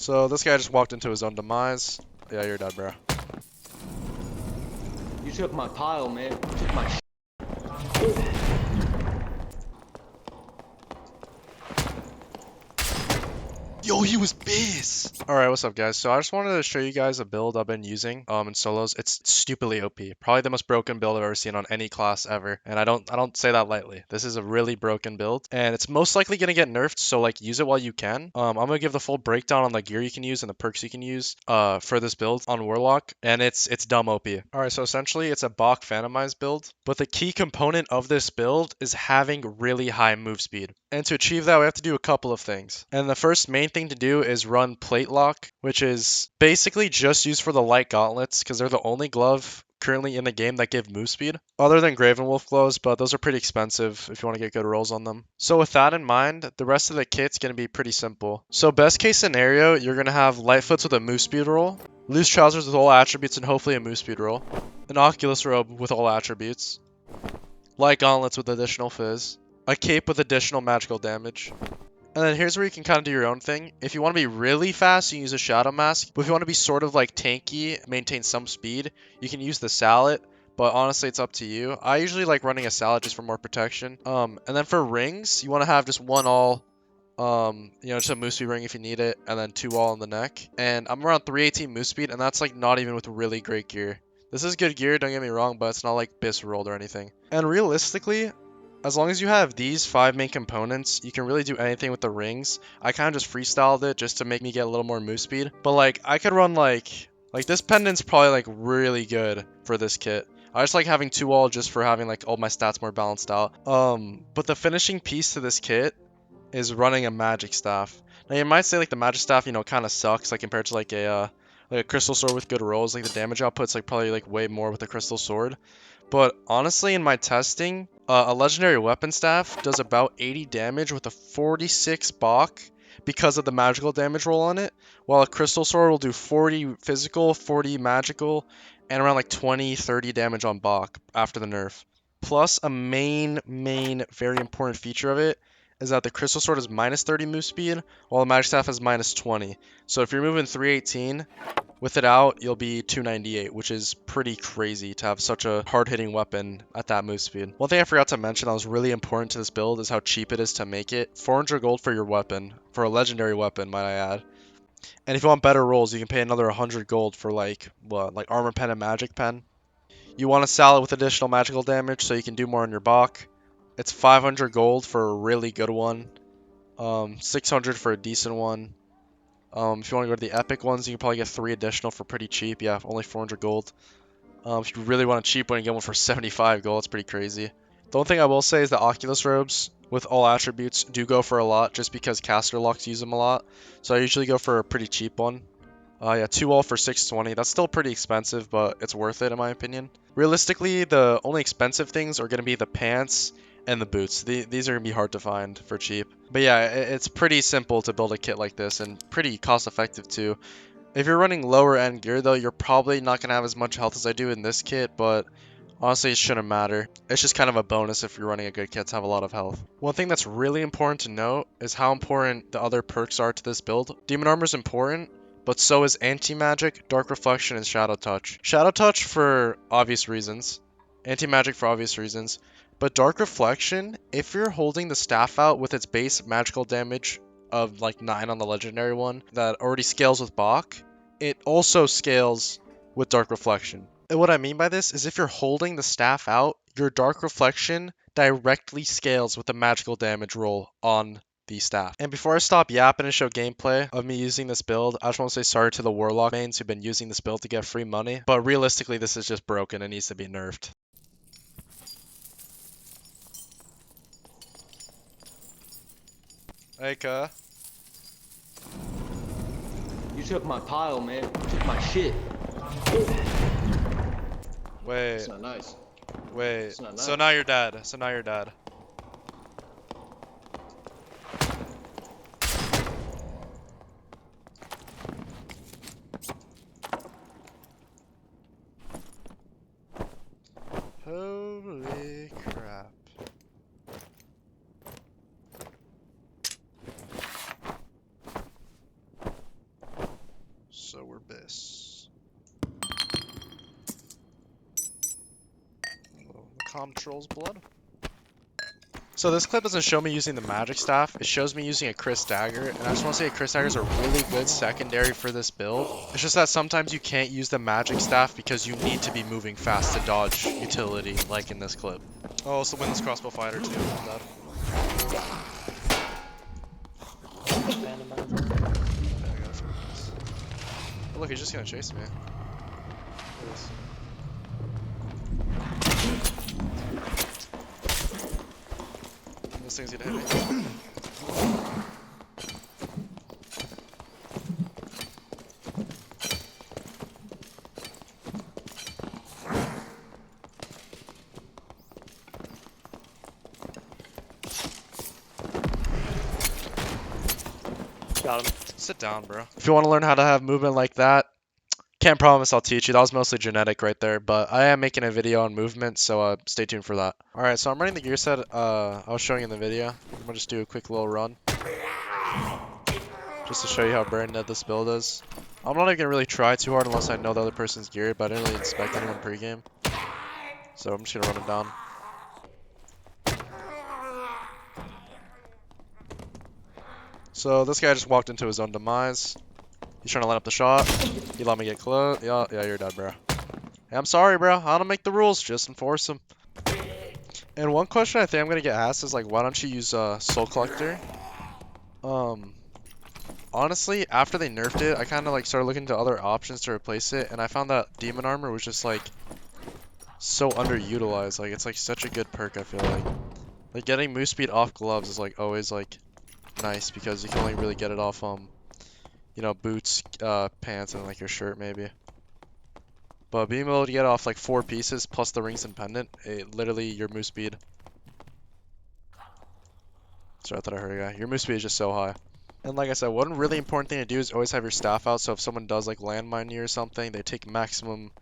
So this guy just walked into his own demise. Yeah, you're dead, bro. You took my tile, man. You took my Yo, he was biz! Alright, what's up guys? So I just wanted to show you guys a build I've been using in solos. It's stupidly OP. Probably the most broken build I've ever seen on any class ever. And I don't say that lightly. This is a really broken build. And it's most likely gonna get nerfed, so like use it while you can. I'm gonna give the full breakdown on the gear you can use and the perks you can use for this build on Warlock. And it's dumb OP. Alright, so essentially it's a BoC Phantomize build. But the key component of this build is having really high move speed. And to achieve that, we have to do a couple of things. And the first main thing to do is run Plate Lock, which is basically just used for the light gauntlets because they're the only glove currently in the game that give move speed, other than Gravenwolf gloves, but those are pretty expensive if you want to get good rolls on them. So with that in mind, the rest of the kit's going to be pretty simple. So best case scenario, you're going to have Lightfoots with a move speed roll, loose trousers with all attributes and hopefully a move speed roll, an Oculus robe with all attributes, light gauntlets with additional fizz, a cape with additional magical damage. And then here's where you can kind of do your own thing. If you want to be really fast, you can use a Shadow Mask. But if you want to be sort of like tanky, maintain some speed, you can use the Sallet. But honestly, it's up to you. I usually like running a Sallet just for more protection. And then for rings, you want to have just one all, just a move speed ring if you need it, and then two all on the neck. And I'm around 318 move speed, and that's like not even with really great gear. This is good gear, don't get me wrong, but it's not like Bis rolled or anything. And realistically, as long as you have these 5 main components, you can really do anything with the rings. I kind of just freestyled it just to make me get a little more move speed. But like, I could run like this pendant's probably like really good for this kit. I just like having 2 all just for having like all my stats more balanced out. But the finishing piece to this kit is running a magic staff. Now you might say like the magic staff, kind of sucks like compared to like a crystal sword with good rolls. Like the damage output's like probably like way more with a crystal sword. But honestly, in my testing, a legendary weapon staff does about 80 damage with a 46 BoC because of the magical damage roll on it, while a crystal sword will do 40 physical, 40 magical, and around like 20-30 damage on BoC after the nerf. Plus, a main, very important feature of it is that the crystal sword is minus 30 move speed, while the magic staff is minus 20. So if you're moving 318, with it out, you'll be 298, which is pretty crazy to have such a hard-hitting weapon at that move speed. One thing I forgot to mention that was really important to this build is how cheap it is to make it. 400 gold for your weapon, for a legendary weapon, might I add. And if you want better rolls, you can pay another 100 gold for like armor pen and magic pen. You want a salad with additional magical damage so you can do more on your BoC. It's 500 gold for a really good one, 600 for a decent one. If you want to go to the epic ones, you can probably get 3 additional for pretty cheap. Yeah, only 400 gold. If you really want a cheap one, you get one for 75 gold. It's pretty crazy. The only thing I will say is the Oculus robes with all attributes do go for a lot just because caster locks use them a lot. So I usually go for a pretty cheap one. Yeah, 2 all for 620. That's still pretty expensive, but it's worth it in my opinion. Realistically, the only expensive things are going to be the pants and the boots. These are going to be hard to find for cheap. But yeah, it's pretty simple to build a kit like this and pretty cost effective too. If you're running lower end gear though, you're probably not going to have as much health as I do in this kit, but honestly it shouldn't matter. It's just kind of a bonus if you're running a good kit to have a lot of health. One thing that's really important to note is how important the other perks are to this build. Demon Armor is important, but so is Anti-Magic, Dark Reflection, and Shadow Touch. Shadow Touch for obvious reasons. Anti-Magic for obvious reasons. But Dark Reflection, if you're holding the staff out with its base magical damage of like 9 on the legendary one that already scales with BoC, it also scales with Dark Reflection. And what I mean by this is if you're holding the staff out, your Dark Reflection directly scales with the magical damage roll on the staff. And before I stop yapping and show gameplay of me using this build, I just want to say sorry to the Warlock mains who've been using this build to get free money. But realistically, this is just broken and needs to be nerfed. Hey, cuh. You took my tile, man. You took my shit. Wait. It's not nice. Wait. It's not nice. So now you're dead. So now you're dead. Holy crap. BoC. Controls blood. So this clip doesn't show me using the magic staff, it shows me using a Chris dagger, and I just want to say Chris daggers are really good secondary for this build. It's just that sometimes you can't use the magic staff because you need to be moving fast to dodge utility, like in this clip. Oh, it's the windless crossbow fighter too. I'm dead. Phantomize. Okay, I gotta focus. Oh, look, he's just gonna chase me. Look at this. This thing's gonna hit me. Got him. Sit down, bro. If you want to learn how to have movement like that, can't promise I'll teach you. That was mostly genetic right there, but I am making a video on movement, so stay tuned for that. Alright, so I'm running the gear set I was showing in the video. I'm gonna just do a quick little run. Just to show you how brain dead this build is. I'm not even gonna really try too hard unless I know the other person's geared, but I didn't really inspect anyone pre-game. So I'm just gonna run it down. So this guy just walked into his own demise. He's trying to line up the shot. He let me get close. Yeah, you're dead, bro. Hey, I'm sorry, bro. I don't make the rules. Just enforce them. And one question I think I'm gonna get asked is like, why don't you use Soul Collector? Honestly, after they nerfed it, I kind of like started looking into other options to replace it, and I found that Demon Armor was just like so underutilized. Like it's like such a good perk. I feel like getting move speed off gloves is like always like nice because you can only really get it off you know, boots, pants, and like your shirt maybe. But being able to get off like 4 pieces plus the rings and pendant, it literally your move speed. Sorry, I thought I heard a guy. Your move speed is just so high. And like I said, one really important thing to do is always have your staff out, so if someone does like landmine you or something, they take maximum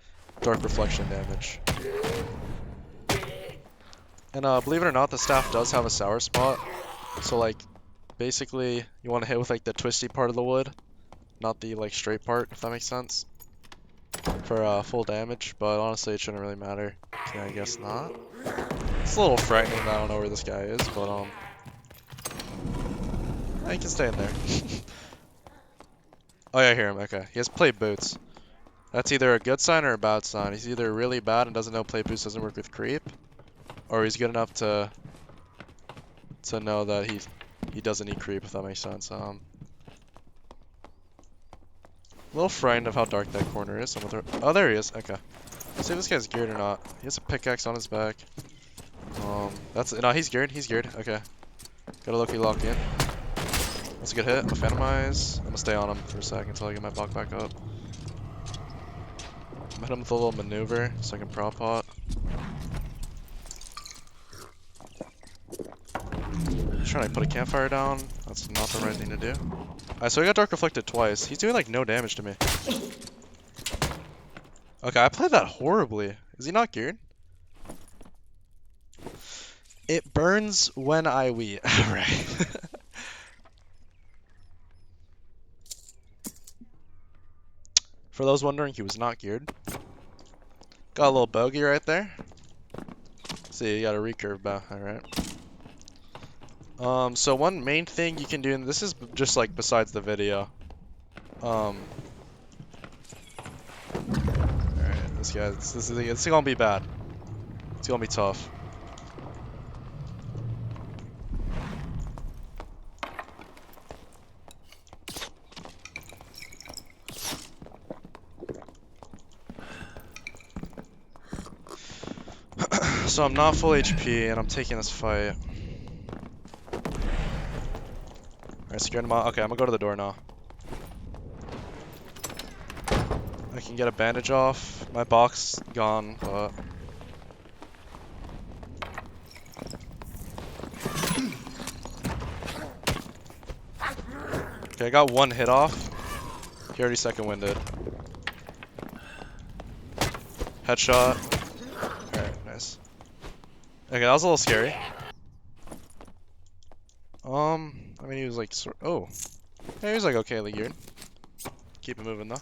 dark reflection damage. And believe it or not, the staff does have a sour spot. So like, basically, you want to hit with like the twisty part of the wood, not the like straight part, if that makes sense, for full damage. But honestly, it shouldn't really matter. Okay, I guess not. It's a little frightening that I don't know where this guy is, but he can stay in there. Oh yeah, I hear him. Okay, he has play boots. That's either a good sign or a bad sign. He's either really bad and doesn't know play boots doesn't work with creep, or he's good enough to know that he doesn't need creep, if that makes sense. A little frightened of how dark that corner is. Oh, there he is. Okay. Let's see if this guy's geared or not. He has a pickaxe on his back. No, he's geared. He's geared. Okay. Gotta look in. That's a good hit. I'm gonna Phantomize. I'm gonna stay on him for a second until I get my block back up. I'm gonna hit him with a little maneuver so I can prop pot. Trying to put a campfire down. That's not the right thing to do. Alright, so we got Dark Reflected twice. He's doing like no damage to me. Okay, I played that horribly. Is he not geared? It burns when I wee. Right. For those wondering, he was not geared. Got a little bogey right there. See, you got a recurve bow. Alright. So one main thing you can do, and this is just like besides the video. Alright, this is gonna be bad. It's gonna be tough. So I'm not full HP and I'm taking this fight. Alright, securing him out. Okay, I'm gonna go to the door now. I can get a bandage off. My box gone, but okay, I got one hit off. He already second winded. Headshot. Alright, nice. Okay, that was a little scary. I mean, he was like, oh. Yeah, he was like okay, geared. Keep it moving though.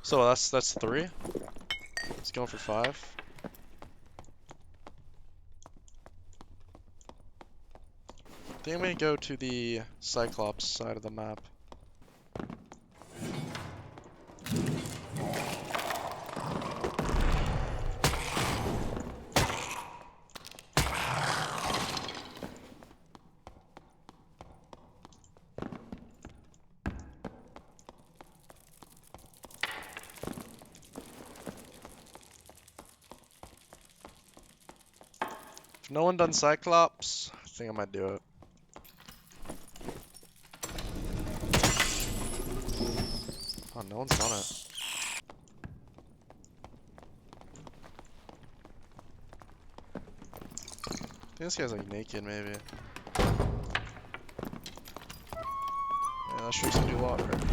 So that's 3. He's going for 5. I think I'm gonna go to the Cyclops side of the map. If no one done Cyclops, I think I might do it. Oh, no one's done it. I think this guy's like naked, maybe. Yeah, that sure seems to do a lot, right?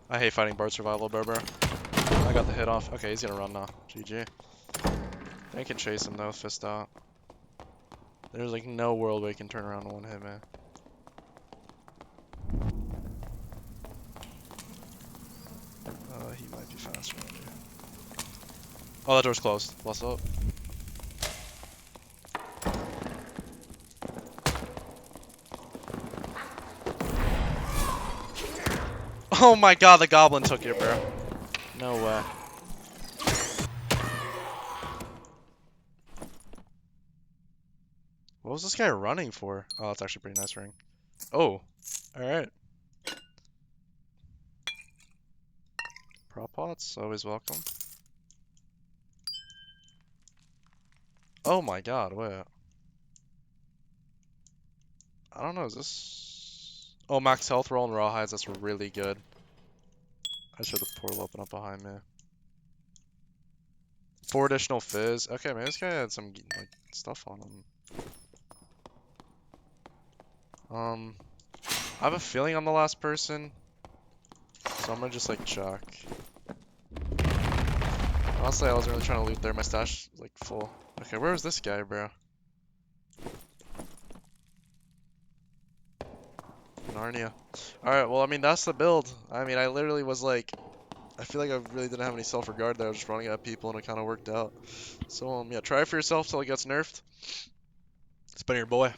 I hate fighting Bard survival, bro. I got the hit off. Okay, he's gonna run now. GG. I can chase him though, fist out. There's like no world where he can turn around in one hit, man. He might be faster than me. Oh, that door's closed. What's up? Oh my god, the goblin took it, bro. No way. What was this guy running for? Oh, that's actually a pretty nice ring. Oh, alright. Prop pots, always welcome. Oh my god, wait. I don't know, is this... Oh, max health roll and raw hides, that's really good. I should have portal open up behind me. 4 additional fizz. Okay, man, this guy had some like stuff on him. I have a feeling I'm the last person, so I'm gonna just like chuck. Honestly, I wasn't really trying to loot there. My stash is like full. Okay, where was this guy, bro? Narnia. Alright, well, I mean, that's the build. I mean, I literally was like, I feel like I really didn't have any self-regard there. I was just running at people and it kind of worked out. So, yeah, try it for yourself till it gets nerfed. It's been your boy.